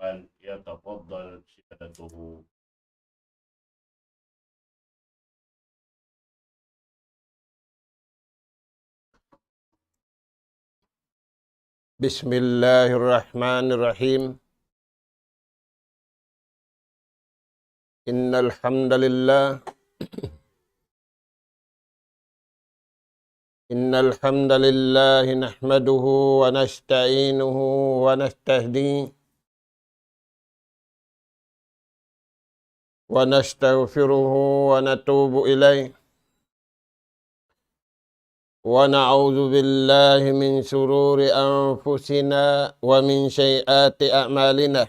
يتفضل سيادته. بسم الله الرحمن الرحيم. إن الحمد لله نحمده ونستعينه ونستهديه ونستغفره ونتوب إليه ونعوذ بالله من شرور أنفسنا ومن سيئات أعمالنا.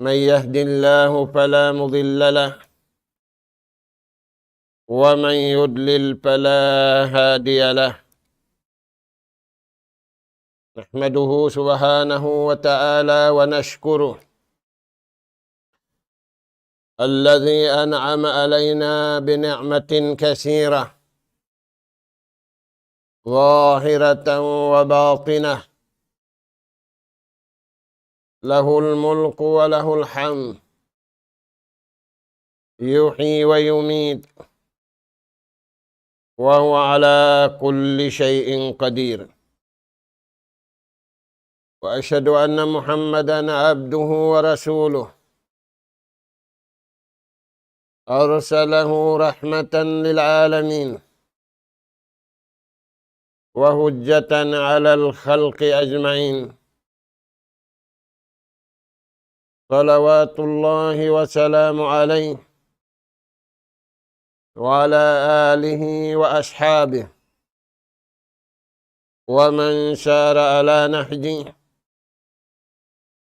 من يهد الله فلا مضل له ومن يضلل فلا هادي له. نحمده سبحانه وتعالى ونشكره الذي أنعم علينا بنعمة كثيرة ظاهرة وباطنة، له الملك وله الحمد، يحيي ويميت وهو على كل شيء قدير. وأشهد أن محمدا عبده ورسوله أرسله رحمة للعالمين وهجة على الخلق أجمعين، صلوات الله وسلام عليه وعلى آله وأصحابه ومن سار على نهجه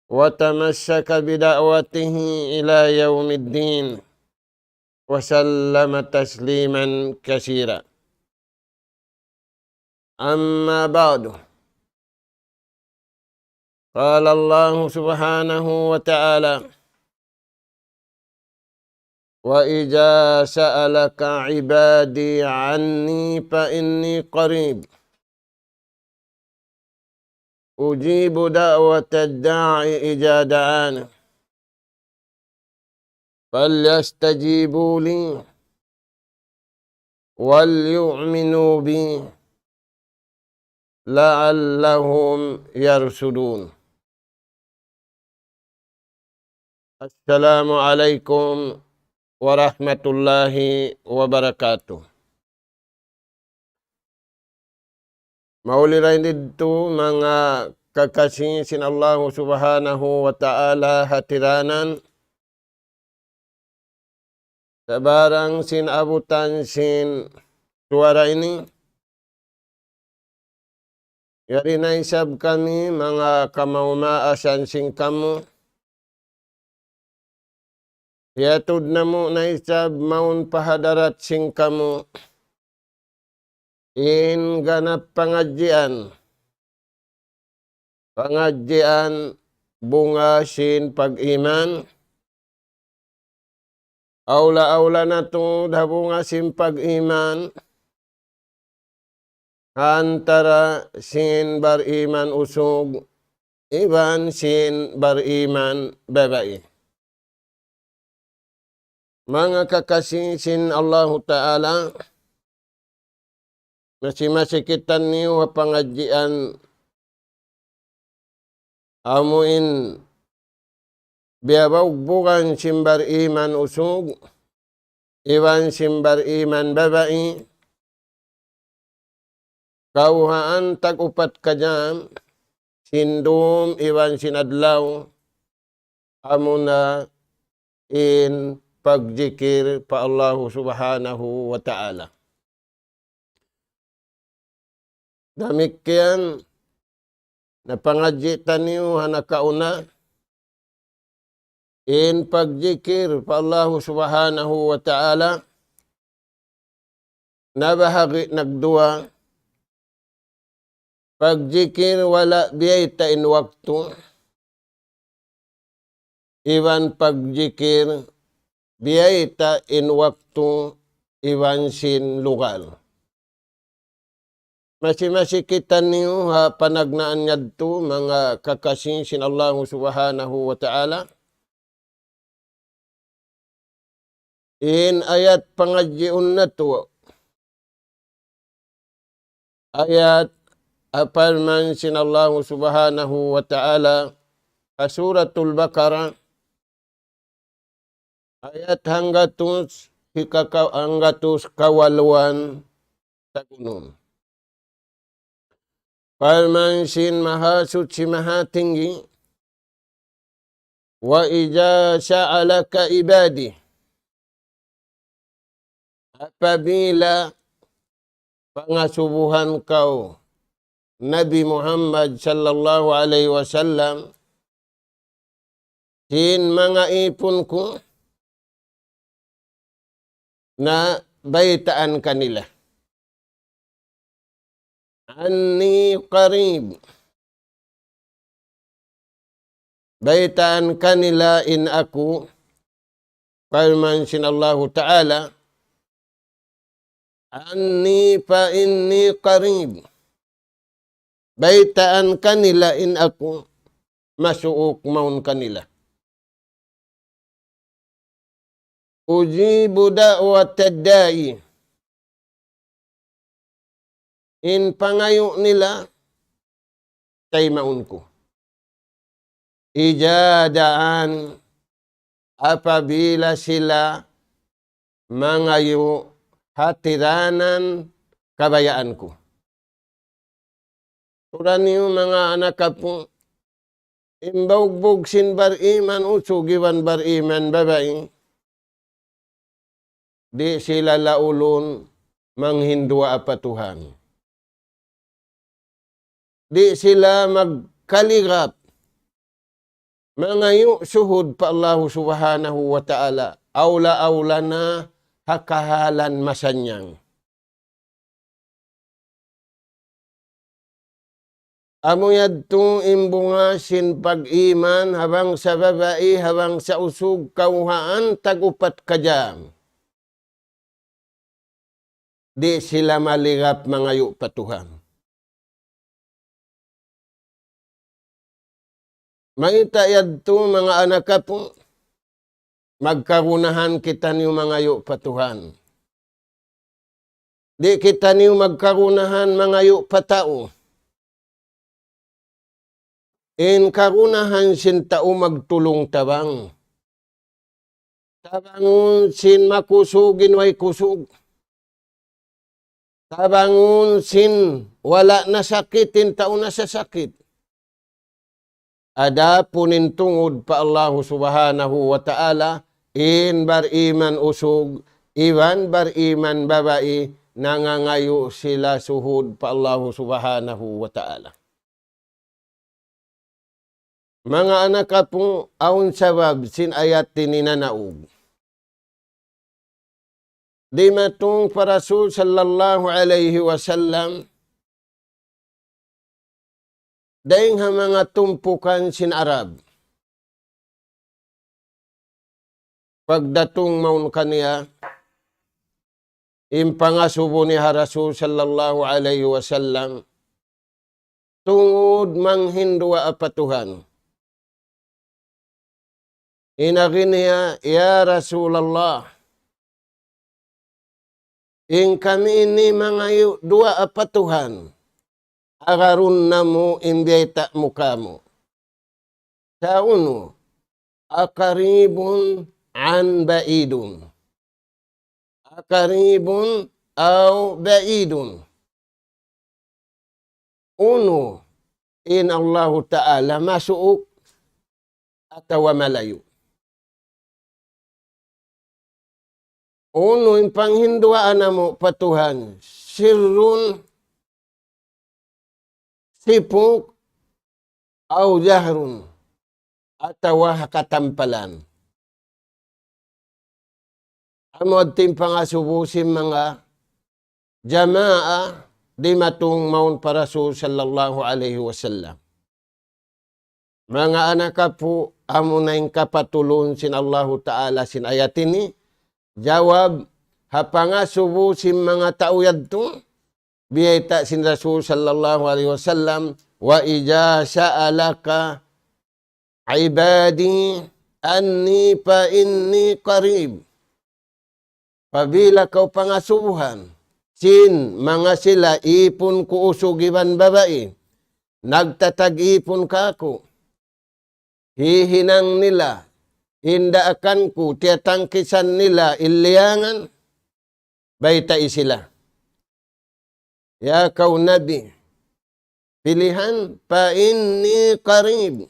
وتمسك بدعوته إلى يوم الدين وسلم تسليما كثيرا. أما بعد، قال الله سبحانه وتعالى: وإذا سألك عبادي عني فإني قريب أجيب دعوة الداعي إذا دعان فليستجيبوا لي وليؤمنوا بي لعلهم يرشدون. السلام عليكم warahmatullahi wabarakatuh. Maulilain dito mga kakasin sin Allah subhanahu wa ta'ala hatiranan sabarang sin abutan sin suara ini. Yari na isab kami mga kamaumaasan sin kamu. Yatud na mo na isab maun pahadarat sing kamu in ganap pengajian bunga sin pag-iman. Aula-aula na to da bunga sin pag-iman antara sin bariman usog iban sin bariman babae. Mga kakasisin Allah Ta'ala, masih-masikitan niyo pangajian amuin biabaw bukan simbar iman usug iwan simbar iman babae kauhaan tag-upat kajam sindum iwan sinadlaw amuna in pagjikir pa Allah subhanahu wa ta'ala. Demikian na pangajitan niyo hanakauna in pagjikir pa Allah subhanahu wa ta'ala nabahagi nagdua pagjikir wala biyayta in waktu iwan pagjikir biyayta in waktu iwan sin lugar. Masi kita niyo panagnaan yadto mga kakasin sin Allah subhanahu wa ta'ala. In ayat pangadjiun na to. Ayat apalman sin Allah subhanahu wa ta'ala Suratul Baqarah ayat hanggatus kawaluan tagunun. Palman sin maha suci maha tinggi wa ija sa'alaka ibadi apabila pangasubuhan kau Nabi Muhammad sallallahu alaihi wasallam sin mga ipon ko na baitaan kanila. Anni qarib. Baitaan kanila in aku. Firman sin Allah Ta'ala. Anni fa inni qarib. Baitaan kanila in aku. Masuok maun kanila. Ujibu da'watad da'i. In pangayo nila, kay maun ko. Ijadaan apabila sila mangayo hatiranan kabayaan ko. Turan niyo mga anak po, imbaugbog sin bar iman usugiwan bar iman babae, di sila laulon manghindwa apatuhan. Di sila magkaligap. Mangayo suhud pa Allah subhanahu wa ta'ala. Aula-aula na hakahalan masanyang. Amuyad tong imbunga sin pag-iman habang sa babae, habang sa usog kauhaan, tagupat kajam. Di sila maligap mangayo patuhan. Maita yadto mga anak po, magkarunahan kita niyo mga yu patuhan. Di kita niyo magkarunahan mga yu patao. In karunahan sin tao magtulong tabang. Tabangun sin makusugin way kusug. Tabangun sin wala na sakitin tao na sa sakit. Ada punin tungod pa Allah subhanahu wa ta'ala in bar iman usog, iwan bar iman babae, nangangayo sila suhud pa Allah subhanahu wa ta'ala. Mga anak po, aun sabab sin ayat tininanaog. Di matong para Rasul sallallahu alaihi wasallam, dahing ha mga tumpukan sin Arab. Pagdatong maun kaniya, impangasubo ni Rasul sallallahu alaihi wasallam, tungod manghindwa apatuhan. Inagin niya, Ya Rasulullah, in kami ini mga dua apatuhan, agarun na mo imbiyata mo kamo. Sa uno, akaribun an baidun. Akaribun aw baidun. Uno, in Allah Ta'ala masuok atawa malayo. Uno, in panghindwaan na mo patuhan, sirrun sipok au jahrun atawa katampalan. Amod timpang asubusin mga jamaa di matong maun para Rasul sallallahu alaihi wasallam. Mga anak po, amo na yung kapatulon sin Allah Ta'ala sin ayat ini, jawab, hapanga subusin mga tauyad to, biyayta sin Rasul sallallahu alaihi wasallam, wa ija sa'alaka ibadi anni fa inni qarib. Pabila kau pangasuhan, sin mga sila ipon ko usugiban babae, nagtatag-ipon ka ako, hihinang nila, hindaakan ko, tiyatangkisan nila, iliyangan, bayta sila. Ya kau nabi, pilihan, pa inni qarib.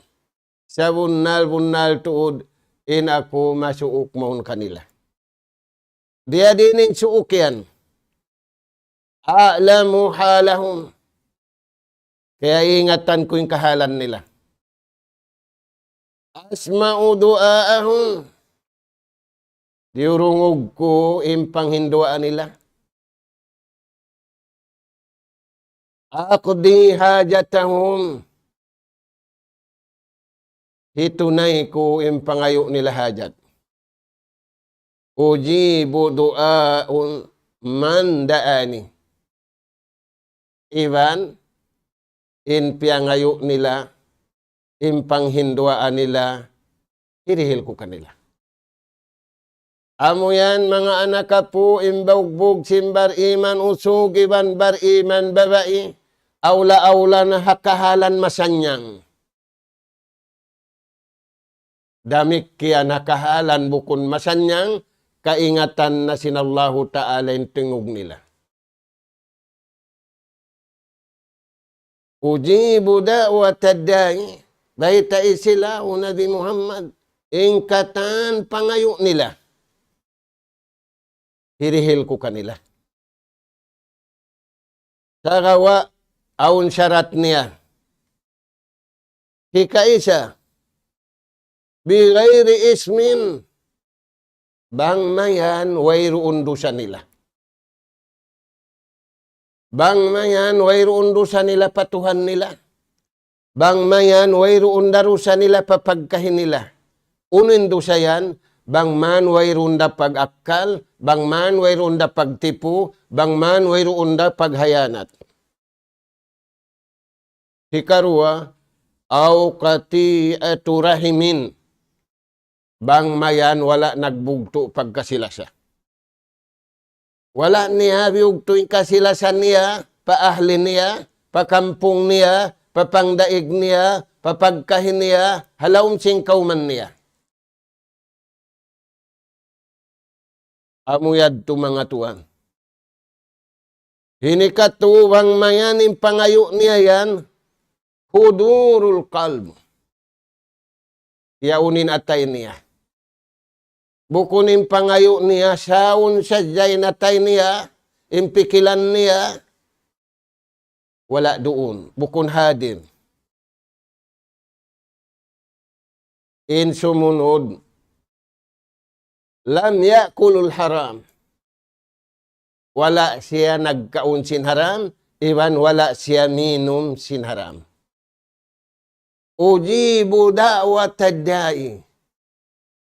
Sa bunal tuod, in ako masuok maun kanila. Dia dinin suok yan. A'lamu halahum. Kaya ingatan ko yung kahalan nila. Asma'u du'aahum. Diurungog ko yung panghinduaan nila. Aqdi hajatahum. Hitunay ko yung pangayo nila hajat. Ujibu du'aun man da'ani. Iban, in piangayo nila, in panghinduaan nila, hirihil ko kanila. Amo yan mga anak po, imbagbog simbar iman usog, iban bar iman babae, awla-awla na hakahalan masanyang. Damik kaya nakahalan bukun masanyang, kaingatan na sinallahu ta'ala yung tingog nila. Ujibu da'watad da'i, bayta sila o Nabi Muhammad, ingkatan pangayo nila. Hirihil ko kanila. Sarawa, aun syarat niya. Hikaisa, bigayri ismin, bang mayan, wayroon dosa nila. Bang mayan, wayroon dosa nila patuhan nila. Bang mayan, wayroon darusa nila papagkahin nila. Unin dosa yan, bang man wayroon da pag-akal, bang man wayroon da pagtipu, bang man wayroon da paghayanat. Hikarua, aw kati aturahimin, bang mayan wala nagbugto pagkasilasa. Wala niya biyugto yung kasilasan niya, paahli niya, pakampung niya, papangdaig niya, papagkahin niya, halawm singkauman niya. Amuyad to mga tuwan. Hinikatuwang mayaning pangayo niya yan, hudurul qalb. Yaunin atay niya. Bukunin pangayo niya, saun sadyay natay niya, impikilan niya, wala doon. Bukun hadin. In sumunod, lam yakulul haram. Wala siya nagkaun sin haram, iban wala siya minum sin haram. Ujibu da'watad da'i.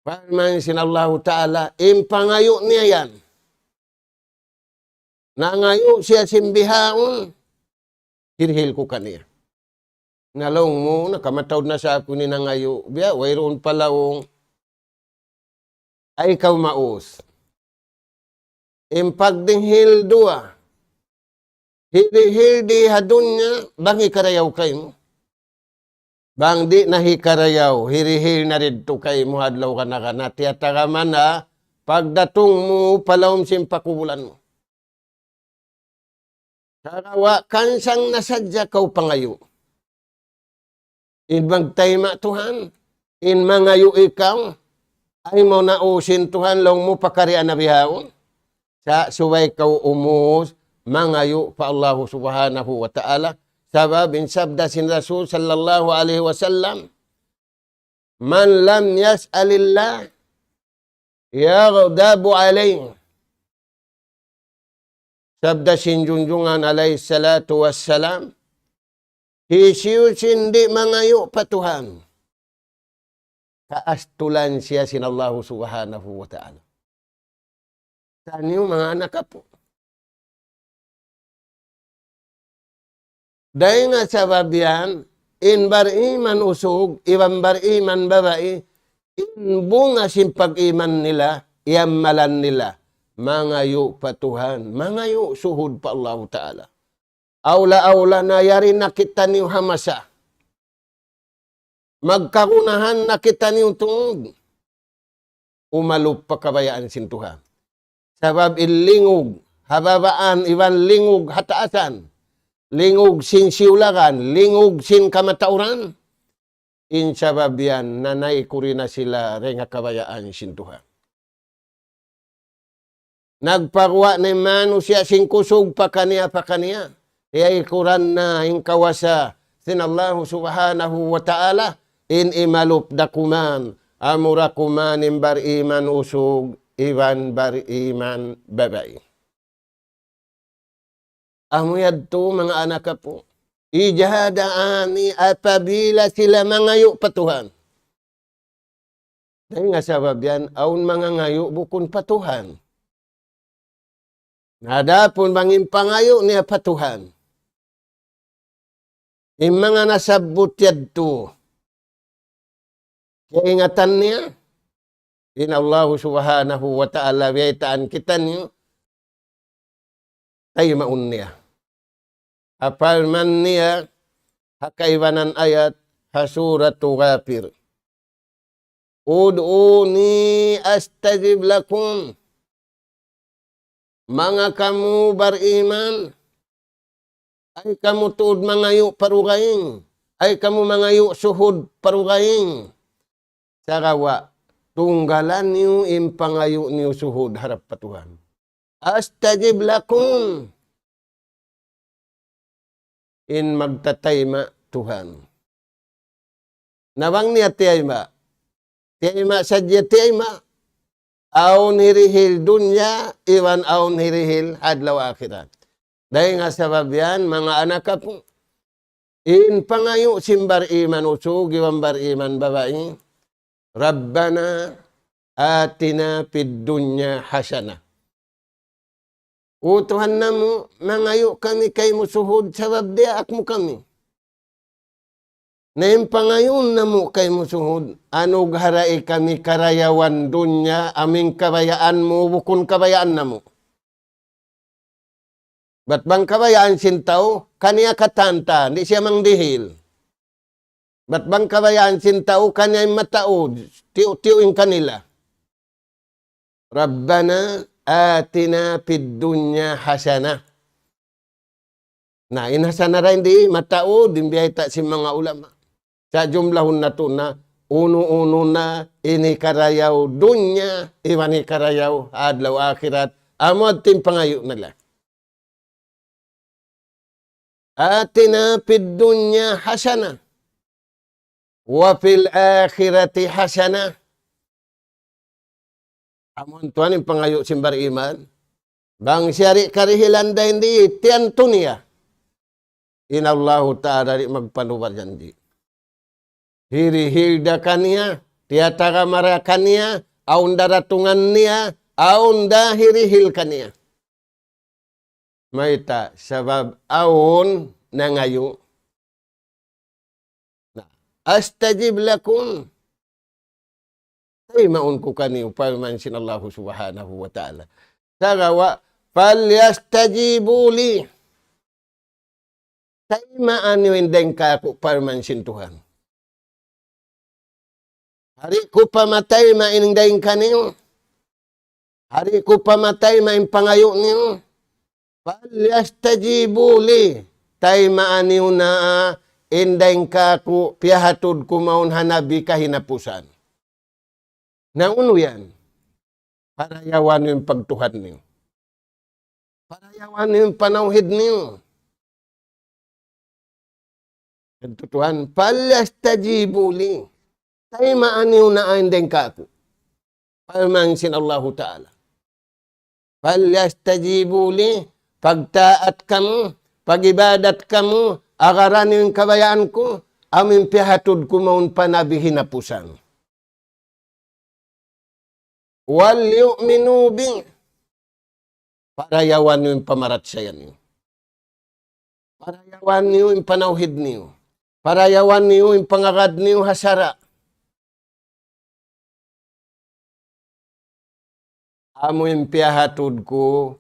Parang sinallahu ta'ala, impangayo niya yan. Nangayo siya simbihaon, hirhil ko kaniya. Nalong mo, nakamatawd na sa ako ni nangayo. Biya, wayroon palawong, ay ikaw maus. Impagdinghil dua, hili-hili hadun niya, bang ikarayaw kayo mo? Bang di nahikarayaw, hirihil na rin to kay mo hadlaw ka na ka na. Tiyatagaman na, pagdatong mo, palawom simpakubulan mo. Karawa, kansang nasadya kaw pangayo. In magtayma Tuhan, in mangayo ikaw, ay mo na usin Tuhan, long mo pakarian na bihaon. Sa suway kaw umus, mangayo pa Allah subhanahu wa ta'ala. Sababin sabda sin Rasul sallallahu alaihi wasallam, man lam yas'alillah yaghdabu alayhi. Sabda sin junjungan alaihi salatu wassalam, hisiyo sindi mangayo patuhan. Kaastulan siya sin Allah subhanahu wa ta'ala. Saan yung mga anak po? Dahil nga sabab yan, in bariman usog, iwan bariman babae, in bunga simpag-iman nila, iyamalan nila, mangayo patuhan, mangayo suhud pa Allah Ta'ala. Aula-aula na yari nakita niyo hamasa. Magkarunahan nakita niyo tungod. Umalup pa kabayaan sintuhan. Sabab ilingog, hababaan, iwan lingog hataasan. Lingog sin siulagan, lingog sin kamatauran. In sabab yan, nanay ko rin na sila renga kabayaan sintuhan. Nagparwa ni manusia sin kusog pa kaniya. Iyay kuran na ingkawasa sinallahu subhanahu wa ta'ala in imalup dakuman amura kumanin bariman usog iwan bariman babae. Amuyad to mga anak po. Ijahadaani apabila sila mangayo patuhan. Dahil nga sabab yan, aun mga ngayo bukun patuhan. Nadapon bangin pangayo niya patuhan. Yung mga nasabot yad to. Kaya ingatan niya. In Allah subhanahu wa ta'ala waitaan kita niyo. Tayo maun niya. Apalman niya. Hakaiwanan ayat. Hasuratu Ghafir. Ud'uni astajib lakum. Mga kamu bariman. Ay kamu tuod mangayo parugaing. Ay kamu mangayo suhud parugaing. Sarawa, tunggalan niyo impangayo niyo suhud harap patuhan. Astajib lakum. In magtatayma Tuhan. Nawang niya tiyayma. Tiyayma sadya tiyayma. Aun hirihil dunya, iwan aun hirihil adlaw akhirat. Dahil nga sabab yan, mga anak po, in pangayo simbar iman usog, iwan bar iman babae, Rabbana atina fid dunya hasana. O Tuhan na mo, mangayo kami kay musuhod, sabab diak mo kami. Na yung pangayon na mo kay musuhod, anong harai kami karayawan dunya, aming kabayaan mo, bukun kabayaan na mo. Ba't bang kabayaan sintaw? Kaniya katanta, hindi siya mangdihil. Ba't bang kabayaan sintaw? Kaniya mataod, tiyo-tiyoin kanila. Rabbana atina fid dunya hasana. Na inhasana rin di, mataod, dimbiyay ta si mga ulama. Sa jumlahon na to na, uno-uno na, inikarayaw dunya, iwan ikarayaw adlaw akhirat, amod timpangayo nila. Atina fid dunya hasana wa fil akhirati hasana. Amon tuan yung pangayo simbar iman. Bang syari karihilan da hindi tiyan tunia. Inallahu ta'ala di magpanubar janji. Hirihilda kaniya, tiyatara mara kaniya, aun daratungan niya, aun da hirihil kaniya. Maita, sabab aun na ngayo. Astajib lakum. Ay maun ko kaniyo, palmansin Allah subhanahu wa ta'ala. Sarawa, falyastajibu li. Tay maan yung indeng kako, palmansin Tuhan. Hari ko pamatay, mainindeng kaniyo. Hari ko pamatay, maimpangayo niyo. Falyastajibu li. Tay maaniw na indeng ka ko piyahatod ko maun hanabi kahinapusan. Nauno yan. Para yawan yung pagtuhan niyo. Para yawan yung panawhid niyo. Ito Tuhan, falyastajibu li. Tay maaniw na indeng ka ko. Palmansin Allah Ta'ala. Falyastajibu li. Pagtaat kamu, pagibadat kamu, agaran yung kabayaan ko, amin pihatod ko maun panabihin na pusan. Wal yu'minu bi. Para yawan yung pamarat siya yan. Parayawan niyo yung panawhid niyo. Parayawan niyo yung pangagad niyo hasara. Amo yung piyahatod ko,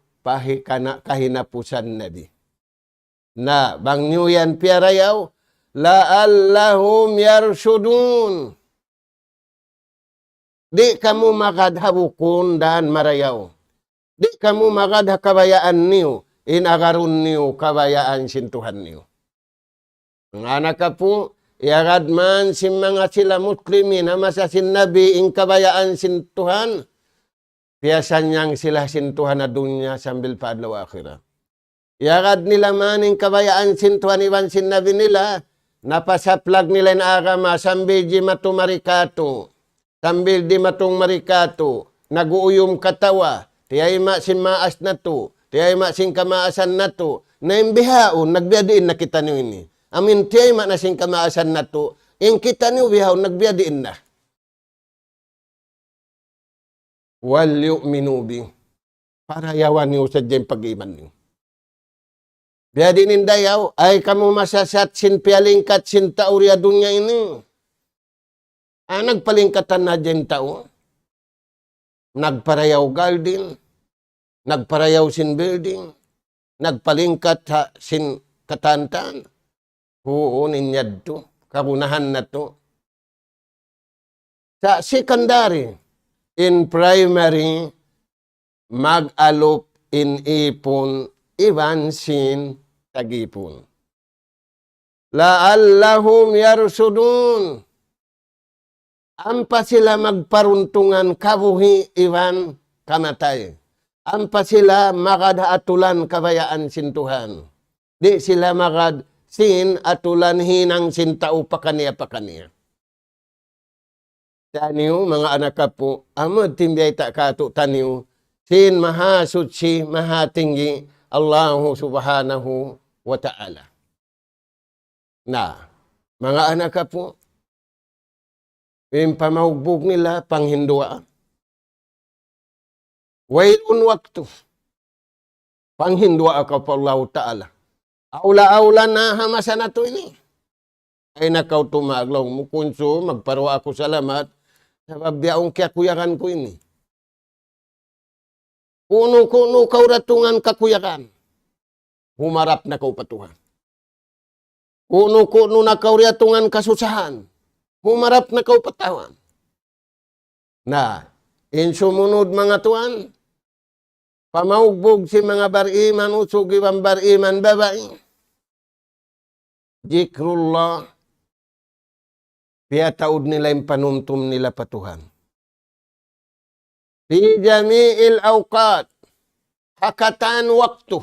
kahinapusan na di. Na, bang niyo yan piyarayaw, la'allahum yarsudun. Di kamu makadhabukon dan marayaw. Di kamu makadhakabayaan niyo, inagarun niyo kabayaan sintuhan niyo. Ang anak ka po, iagad man si mga sila muslimin, hamasasin nabi, ing kabayaan sintuhan, piyasan niyang sila sintuhan na dunya sambil paadlaw akhirat. Iagad nila man ing kabayaan sintuhan iwan sinabi nila, napasaplag nila na agama, sambil di matumarikato, sambil di matong marikato, naguuyom katawa, tiyay masin maas na to, tiyay masin kamaasan na to, na imbihaon, nagbiadiin na kita niyo ini. Amin tiyay masin kamaasan na to, ing kita niyo bihaon, nagbiadiin na. Wal yu'minu bi. Parayawan niyo sa dyan pag-iman niyo. Biadiin dayaw, ay kamu masasat sin pialingkat sin taurya dunya ini. Nagpalingkatan na dyan tao. Nagparayaw galdin, nagparayaw sin building, nagpalingkat sin katantan. Oo, ninyad to. Karunahan na to. Sa secondary, in primary, mag-alop in ipon, iwan sin tagipon. La'allahum yarsudun. Ampa sila magparuntungan kabuhi iwan kamatay. Ampa sila makadaatulan kabayaan sintuhan. Di sila makad sin atulan hinang sintao pakaniya. Taniyo, mga anak ka po, amod timbiyay ta kato taniyo, sin mahasutsi, mahatinggi, Allahu subhanahu wa ta'ala. Na, mga anak ka po, yung pamahugbog nila, panghindua. Wailun waktu. Panghindua ka pa Allah ta'ala. Aula-aula na hamasa na to ini. Ay nakaw tumaglaw mo kunso, magparwa ako salamat, sababyaong kakuyakan ko ini. Kuno-kuno kauratungan kakuyakan. Humarap na kau patuhan. Kuno-kuno na kauratungan kasusahan. Humarap na kau patawan. Na, insumunod mga tuan, pamaugbog si mga bariman, usugi ang bariman babae. Jikrullah, piyataod nila yung panumtum nila patuhan. Fi jami'il awqat, hakatan waktu.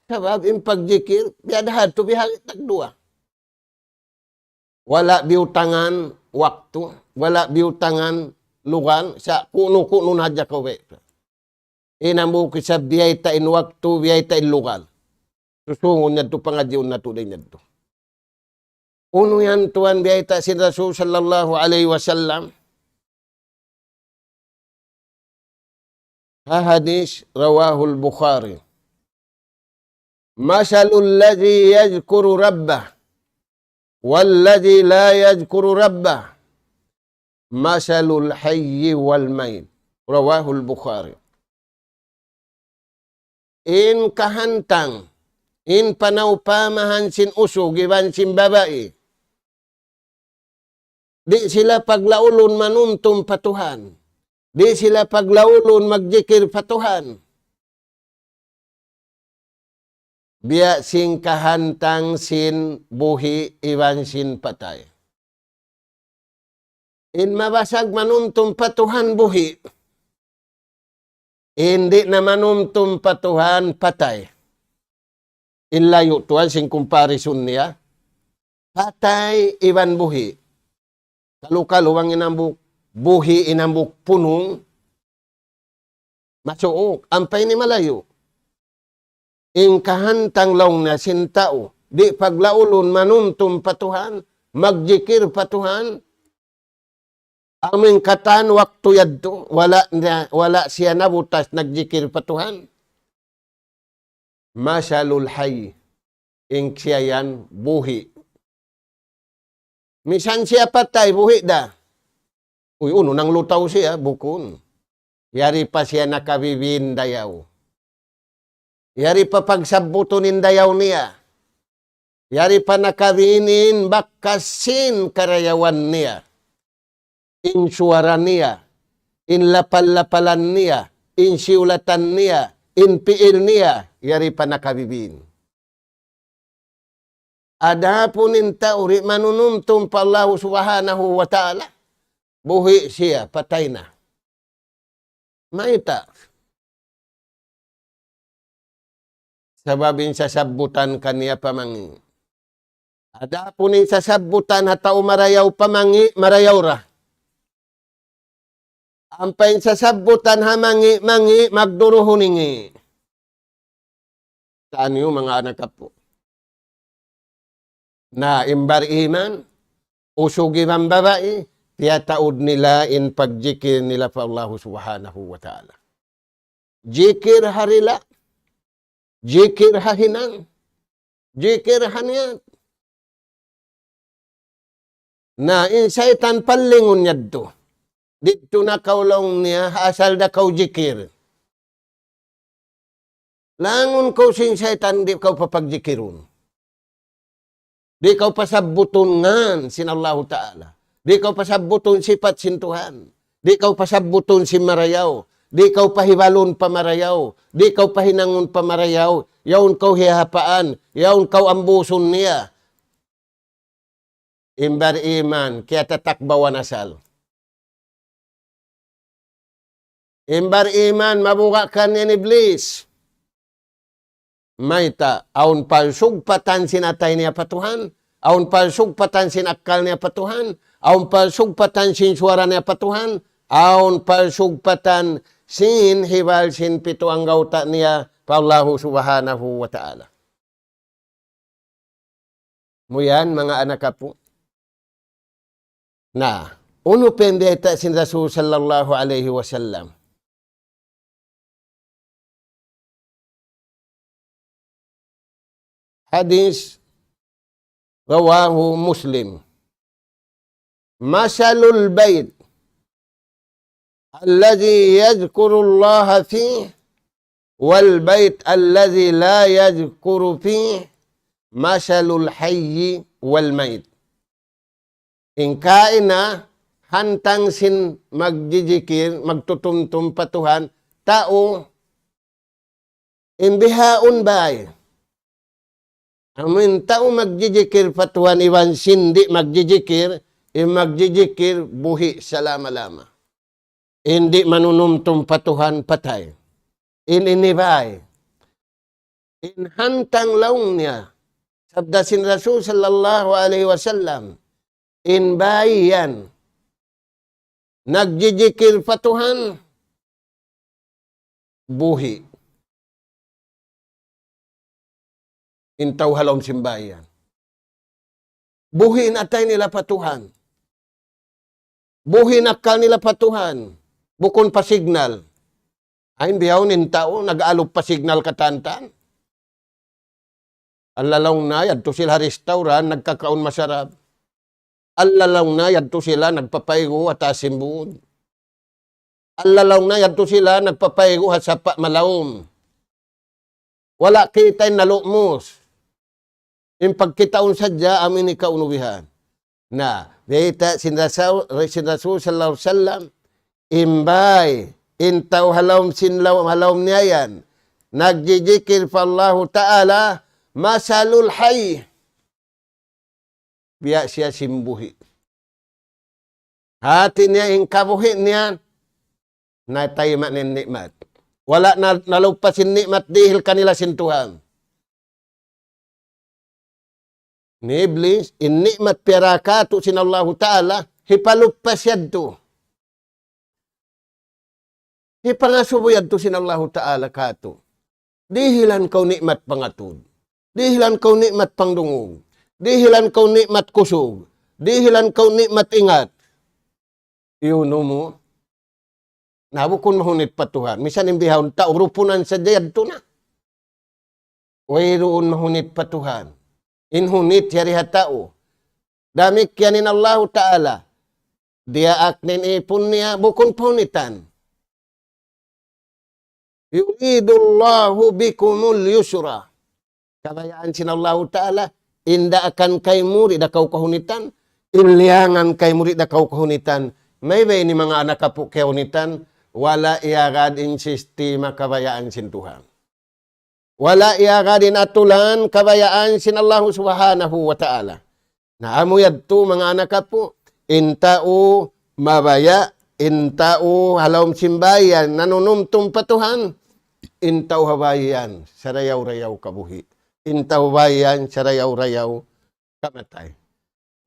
Sabab yung pagjikir, biyadahan to bihagit nagdua. Wala biutangan waktu, wala biutangan lugar, sa kuno-kuno na dya kawe. Inamu kisab biyay ta in waktu, biyay ta in lugar. Susungon niya to pangadyon na to din niya to. Uno yan tuan biyay ta si Rasul sallallahu alaihi wasallam. Hadis rawahul Bukhari. Masalul ladzi yadhkuru rabbah walladzi la yadhkuru rabbah masalul hayyi wal mayt. Rawahul Bukhari. In kahantang, in panawpamahan sin usog, iban sin babae. Di sila paglaulon manuntum patuhan. Di sila paglaulon magjikir patuhan. Biya sing kahantang sin buhi iwan sin patay. In mabasag manuntum patuhan buhi. Hindi na manuntum patuhan patay. In layo tuan sing comparison niya. Patay iwan buhi. Kalu-kalu ang inambuk buhi inambuk punong. Masuok. Ampay ni malayo. In kahantang laong na sintao, di paglaulon manuntum patuhan, magjikir patuhan, aming katan waktu yadto, wala siya nabutas nagjikir patuhan. masalul hayy. Ing siya yan, buhi. Misan siya patay, buhi da. Uy, uno, nang lutaw siya, bukun. Yari pa siya nakabibin dayaw. Yari pa pagsabutunin dayaw niya. Yari pa nakabinin bakasin karayawan niya. Insuara niya. Inlapal-lapalan niya. Insiulatan niya. Inpiil niya. Yari pa nakabibin. Adapunin tauri manunumtum pa Allah subhanahu wa ta'ala. Buhi siya, patay na. Maita. Sababin sasabutan kaniya pamangi. Adapunin sasabutan hatao marayaw pamangi, marayaw ra. Ampain sasabutan hamangi, mangi, magduruhuningi. Saan yung mga anak po? Na imbar iman, usugi man babae, tiyataod nila in pagjikir nila pa Allah subhanahu wa ta'ala. Jikir harila, jikir hahinang, jikir haniyat. Na insaitan palingon niya to. Dito na kaulong niya, asal da kau jikir. Langon kau sinsaitan, di kau papagjikirun. Di kau pasabuton ngan sin Allah Ta'ala. Di kau pasabuton sipat sin Tuhan. Di kau pasabuton si marayaw. Di kau pahibalon pamarayaw. Di kau pahinangon pamarayaw. Yaun kau hihapaan. Yaun kau ambuson niya. Imbar iman, kaya tatakbawan asal. Imbar iman, mabukakan ni Iblis. Maita, aun palsugpatan sinatay niya patuhan, aun palsugpatan sinakal niya patuhan, aun palsugpatan sin suara niya patuhan, aun palsugpatan sin hibal sin pito ang gauta niya pa Allahu subhanahu wa ta'ala. Muyan, mga anak po. Na, uno pendeta sin Rasul sallallahu alaihi wasallam. Hadis rawahu Muslim. Masalul bait alladhi yadhkuru Allah fihi wal bait alladhi la yadhkuru fihi masalul hayyi wal mayt. Ingkain na hantang sin magjijikir, magtutumtum patuhan, tao imbihaun bay. Amin tao magjijikir patuhan iwan sindi magjijikir, magjijikir buhi salama-lama. Hindi manunumtum patuhan patay. Ininibay. Inhantang laung niya. Sabda sin Rasul sallallahu alaihi wasallam. Inbayan. Nagjijikir patuhan. Buhi. Intaw halom simbayan. Buhin atay nila patuhan. Buhin akal nila patuhan. Bukon pa signal. Ay, biyaw nintao, nag-alop pa signal katantan. Alalaw na, yadto sila restaurant, nagkakaon masarap. Alalaw na, yadto sila, nagpapaigo at asimbud. Alalaw na, yadto sila, nagpapaigo at sapa malawom. Wala kita'y nalukmos. Yung pagkitaon sadya, amin ikaw unubihan. Na, dita sin Rasul sallallahu alaihi wasallam, imbay, intaw halawm sinlaw halawm niyayan, nagjijikir pa Allahu Ta'ala, masalul hayy. Biya siya simbuhi. Hati niya, ingkabuhi niya, natayma nin nikmat. Wala na nalupasin nikmat dihil kanila sintuhan. Ni Iblis, in nikmat pirakatu sin Allahu Ta'ala, hipalupas yadto. Hipangasubo yadto sin Allahu Ta'ala kato. Dihilan kau nikmat pangatud. Dihilan kau nikmat pangdungog. Dihilan kau nikmat kusog. Dihilan kau nikmat ingat. Iuno mo, nabukon mahunit patuhan. Misan imbihawon tao, rupunan sa dayad to na. Wairoon mahunit patuhan. Inhunit yari hatao. Damik yanin Allah Ta'ala. Dia aknin ipun niya bukun punitan. Yuridullahu bikumul yusra. Kabayaan sin Allah Ta'ala. Inda akan kay murid akaw kahunitan. Iliangan kay murid akaw kahunitan. May ini mga anak kapu kahunitan. Wala iagad in sistema kabayaan sin Tuhan. Wala iagadin atulan kabayaan sin Allah Subhanahu wa Ta'ala. Naamu yadto mga anak kapu. Intao mabaya, intao halawm simbayan, nanunumtum patuhan. Intao habayan, sarayaw-rayaw kabuhi. Intao bayan, sarayaw-rayaw kamatay.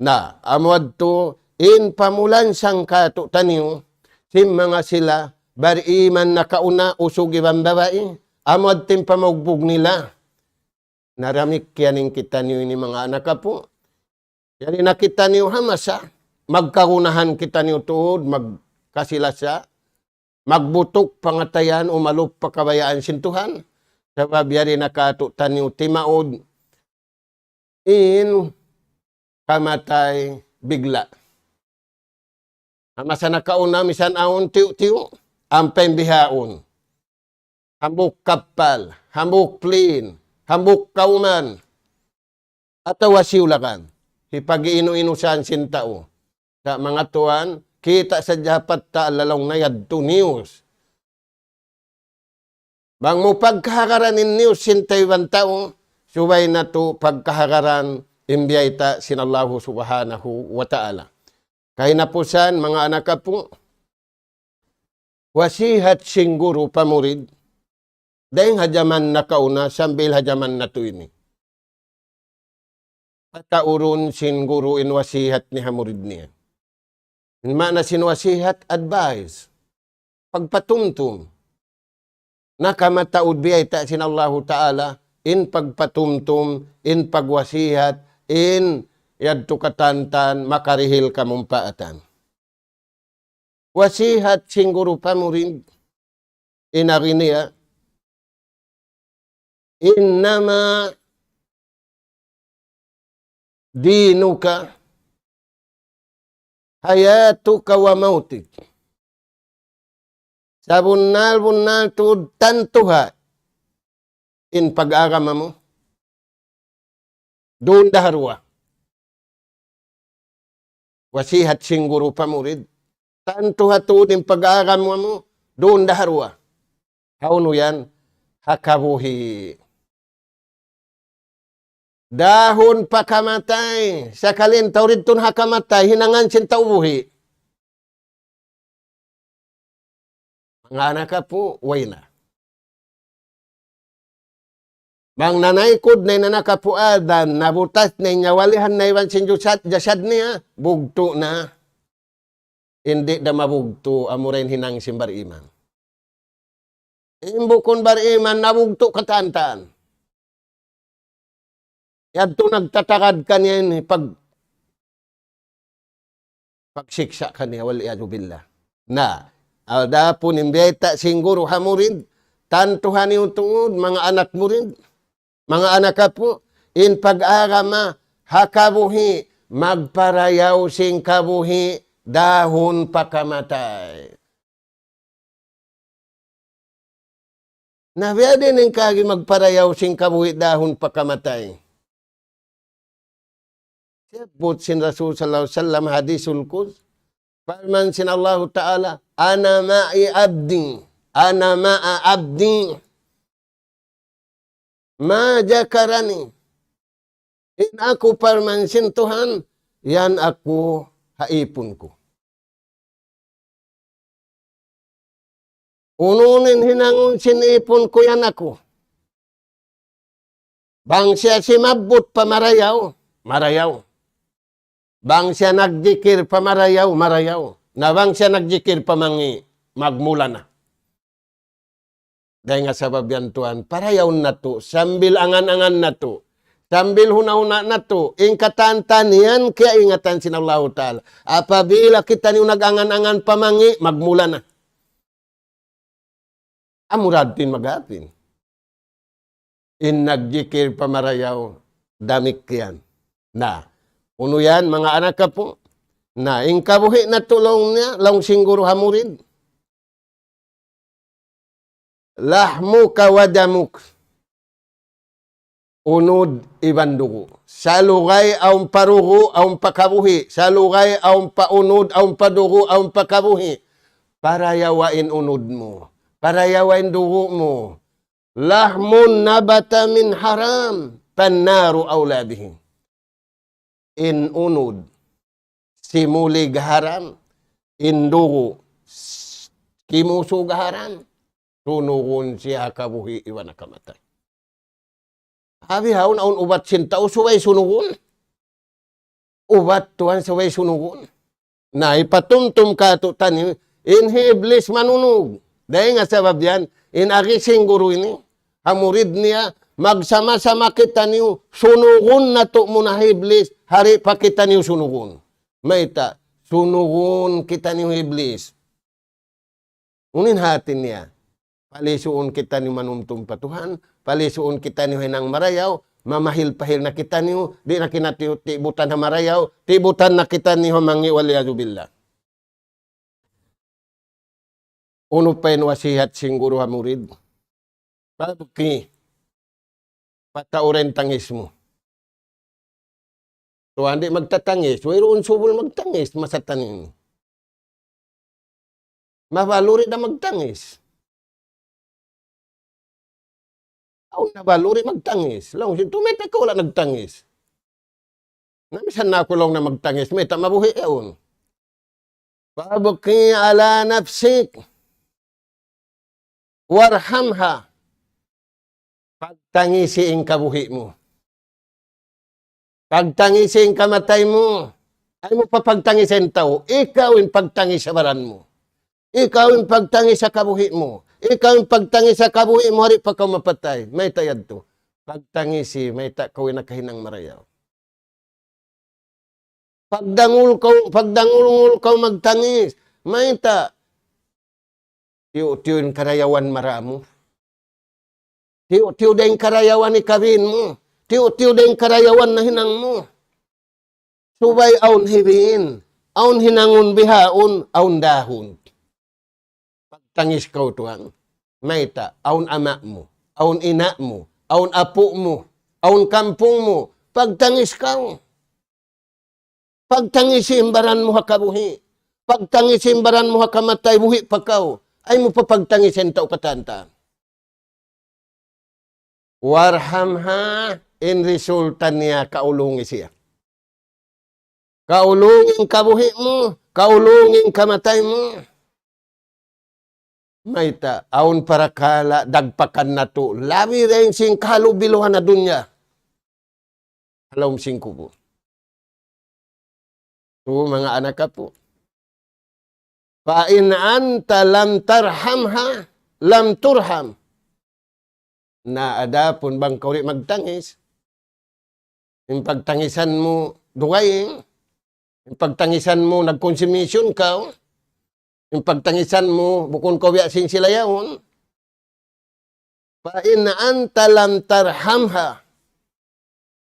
Na, amuad to, in pamulan sang kato taniyo, sim mga sila, bariman na kauna, usog ibang babae, amuad tim pamugbog nila. Naramik yaning kita niyo ini mga anak po. Yani nakita niyo hamasa, magkarunahan kita niyo tuod, magkasilasa, magbutok pangatayan, umalup pakabayaan sintuhan, sabab yari nakato taniyo timaod, in kamatay bigla. Masa nakauna, misan aon tiyo-tiyo, ang pembihaon. Hambuk kapal, hambuk plin, hambuk kauman, at wasiulakan. Ipag-iinu-inusan sintao. Sa mga tuwan, kita sa japat ta lalong na yadto news. Bang mo pagkahagaran in news sintaywan tao, subay na to pagkahagaran imbiyay ta sinallahu subhanahu wa ta'ala. Kaya na po san, mga anak po, wasihat singguro pamurid, dahil hajaman na kauna, sambil hajaman na to ini. Patauron singguro in wasihat ni hamurid niya. In mana sinwasihat, advice. Pagpatumtum. Nakamataud biyay ta sinallahu ta'ala, in pagpatumtum, in pagwasihat, in yadto katantan, makarihil kamumpaatan. Wasihat singguro pamurid, inari niya, innama dinuka hayatuka wa mautik. Sa bunal tuod tantuha in pag-agama mo. Doon daharwa. Wasihat singguro pamurid. Tantuha tuod in pag-agama mo. Doon daharwa. Hauno yan, hakabuhi. Dahon pakamatay. Sakalin tawrid tun hakamatay. Hinangan sin taubuhi. Mga anak po, way na. Bang nanaykod na nanakapuadan, nabutas na inyawalihan na iwan sin jasad niya, bugto na. Hindi na mabugto, amurin hinang simbar iman. Imbukon bar iman, nabugto katantaan. Yadto nagtatakad kaniya pagsiksa kaniya waliyadu billah. Na, alda po nimbiyata singguro hamurid, tantuhan yung tungod, mga anak mo rin, mga anak ka po, in pag-agama, hakabuhi, magparayaw sing kabuhi, dahon pakamatay. Nabiya din yung kagi magparayaw sing kabuhi, dahon pakamatay. Sebut sin Rasul sallallahu alaihi wasallam hadisul qudus. Firman sin Allah Ta'ala, ana ma'i abdi, ana ma'a abdi, ma jakarani. In ako firman sin Tuhan, yan ako haipon ko. Ununin hinangon sin ipon ko yan ako. Bang siya simabot pamarayaw, marayaw. Bang siya nagjikir pamarayaw, marayaw. Na bang siya nagjikir pamangi, magmula na. Dahil nga sabab yan tuan, parayaw na to, sambil angan-angan na to, sambil huna-huna na to, ingkatan yan, kaya ingatan sinallahu ta'ala. Apabila kita niyo nag-angan-angan pamangi, magmula na. Amurad din magapin. In nagjikir pamarayaw, damik yan. Na, uno yan, mga anak ka po, na ing kabuhi na tulong niya, lang singguro hamurid. Lahmu kawadamuk. Unod ibandugo. Sa lugay aung parugo, aung pakabuhi. Sa lugay aung paunod, aung padugo, aung pakabuhi. Para yawain unod mo. Para yawain dugo mo. Lahmun nabata min haram. Pannaru awlabihi. In unod. Simulig haram. In dugo. Kimusog haram. Sunugun siya kabuhi iwan na kamatay. Habi haun aun ubat sintao suway sunugun. Ubat tuan suway sunugun. Na ipatumtum ka to tani inhiblis manunog. Dahil nga sabab yan, inagising guru ini, hamurid niya, magsama-sama kita niyo, sunugun na to muna iblis, hari pa kita niyo sunugun. Maita, sunugun kita niyo iblis. Unin hatin niya. Palisuon kita ni manumtum patuhan, palisuon kita ni hinang marayaw, mamahil-pahil na kita niyo, di na kinatiyo tibutan na marayaw, tibutan na kita niyo mangi waliyadzubillah. Uno pa yung wasihat singguro hamurid. Pabukki, patauren tangis mo. So, hindi magtatangis, mayroon subol magtangis, masatanin. Mabaluri na magtangis. Aun na baluri magtangis. Lang, tumita ko wala nagtangis. Namisan na ako lang na magtangis. May tamabuhi yaon. Pabuki ala nafsik. Warhamha. Pagtangisi ang kabuhi mo. Pagtangisi ang kamatay mo. Ay mo pa pagtangisin tao. Ikaw ang pagtangis sa baran mo. Ikaw ang pagtangis sa kabuhi mo. Ikaw ang pagtangis sa kabuhi mo, hari pa ka mapatay. May tayad to. Pagtangisi, may kawin na kahinang marayaw. Pagdangul ka magtangis, may tiyo yung karayawan maramo. Tiyo yung karayawan ni kabin mo. Tiyo yung karayawan na hinang mo. Subay aun hibiin. Aun hinangun bihaon, aun dahon. Tangis kau tuang. Maita, aun ama mo, aun ina mo, aun apo mo, aun kampung mo. Pagtangis kau. Pagtangis imbaran mo hakabuhi. Pagtangis imbaran mo hakamatay, buhi pa kau. Ay mo pa pagtangisin tao katanta. Warhamha in resultan niya kaulungi siya. Kaulungin kabuhi mo, kaulungin kamatay mo. Maita, aun para kala dagpakan na to. Labi rin sing kalubiluhan na dunya. Halawm sing kubo. So, mga anak ka po. Pain anta lam tarhamha, lam turham. Na adapon bang kauri magtangis. Yung pagtangisan mo, duwaing. Yung pagtangisan mo, nagkonsumisyon ka. Yung pagtangisan mo, bukon ko biya sing sila yaon. Pain na anta lam tarhamha.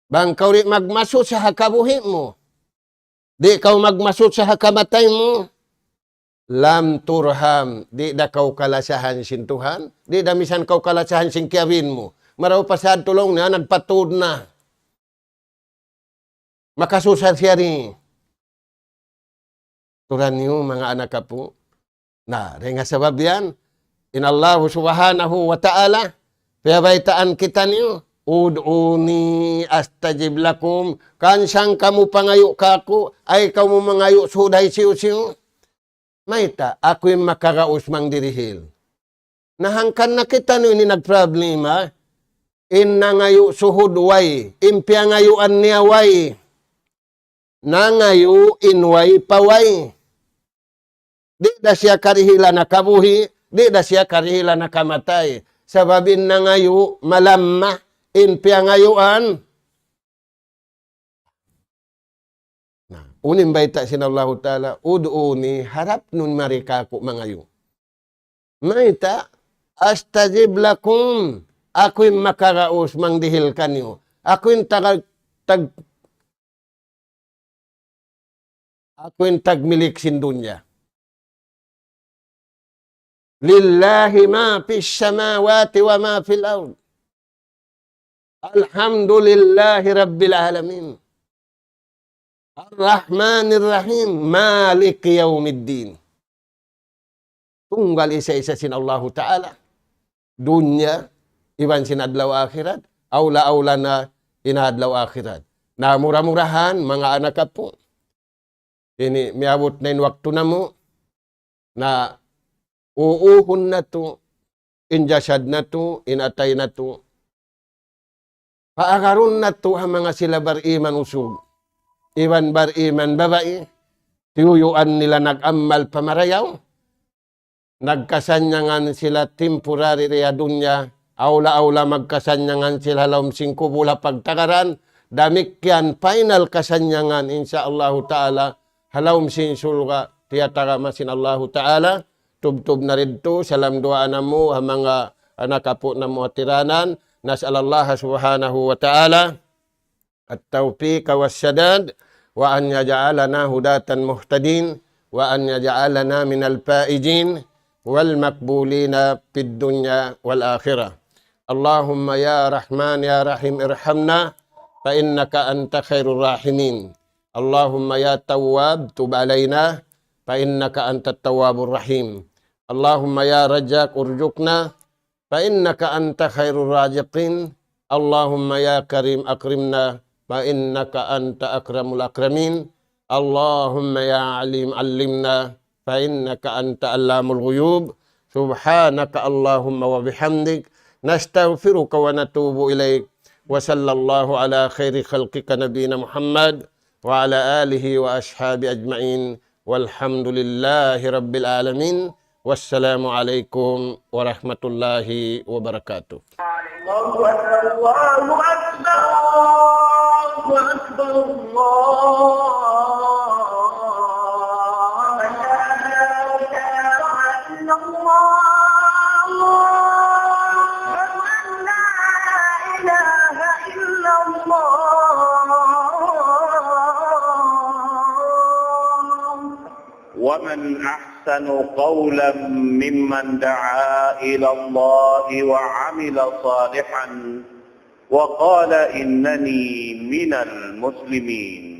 Bang kauri magmasot sa hakabuhi mo. Di kau magmasot sa hakamatay mo. Lam turham. Di da kau kalasahan sin Tuhan. Di da misan kau kalasahan sin kiawin mo. Maraw pasad tulong na, nagpatud na. Makasusad siya rin. Turan niyo, mga anak ka po. Nah, dengan sebab yan, inallahu subhanahu wa ta'ala, piyabaitaan kita niyo, ud'uni astajib lakum, kansang kamu pangayo kako, ay kamu mangayo suday siyo-siyo. Maita, ako yung makaraos mang dirihil. Nahangkan na kita niyo, ini nagproblema, nangayo suhud way, impya ngayuan niya way, nangayo inway paway. Di da siya karihila na kabuhi, di da siya karihila na kamatay. Sababin na ngayo, malamma, inpya ngayuan. Unim baita sinallahu ta'ala, ud'uni, harap nun marika ko mangayo. Maita, astajib lakum, ako'y makaraos mangdihil kanyo. Ako'y tagmilik sin dunya. Lillahi ma fis samawati wa ma fil ard. Alhamdulillahi rabbil alamin. Ar-Rahmanir Rahim, Maliki Yaumiddin. Tunggal isa-isa sin Allah Ta'ala. Dunya, iban sin adlaw akhirat. Aula-aula na inadlaw akhirat. Na murah-murahan, mga anak po. Ini, miabot na yung waktu na mo. Na uuhon na to. Injasad na to. Inatay na to. Paakaroon na to ang mga sila bariman usog. Iwan bariman babae. Tiyuyuan nila nag-amal pamarayaw. Nagkasanyangan sila temporary reya dunya. Aula-aula magkasanyangan sila laum 5 bula pagtakaran. Damikyan final kasanyangan insyaallah ta'ala. Halaum sin sulga tiyatara masin Allah ta'ala. Tubtub na rinto. Salam doa na mo mga anak apo na mo atiranan. Nas'alallah subhanahu wa ta'ala. At-tawfiq was-sadad. Wa an yaj'alana hudatan muhtadin. Wa an yaj'alana minal faizin. والمقبولين في الدنيا والآخرة اللهم يا رحمن يا رحيم ارحمنا فإنك أنت خير الراحمين اللهم يا تواب تب علينا فإنك أنت التواب الرحيم اللهم يا رزاق ارزقنا فإنك أنت خير الرازقين اللهم يا كريم أكرمنا فإنك أنت أكرم الأكرمين اللهم يا عليم علمنا فإنك أنت علام الغيوب سبحانك اللهم وبحمدك نستغفرك ونتوب إليك وصلى الله على خير خلقك نبينا محمد وعلى آله وأصحابه أجمعين والحمد لله رب العالمين والسلام عليكم ورحمة الله وبركاته الله أكبر الله أكبر الله أكبر الله ومن أحسن قولا ممن دعا إلى الله وعمل صالحا وقال إنني من المسلمين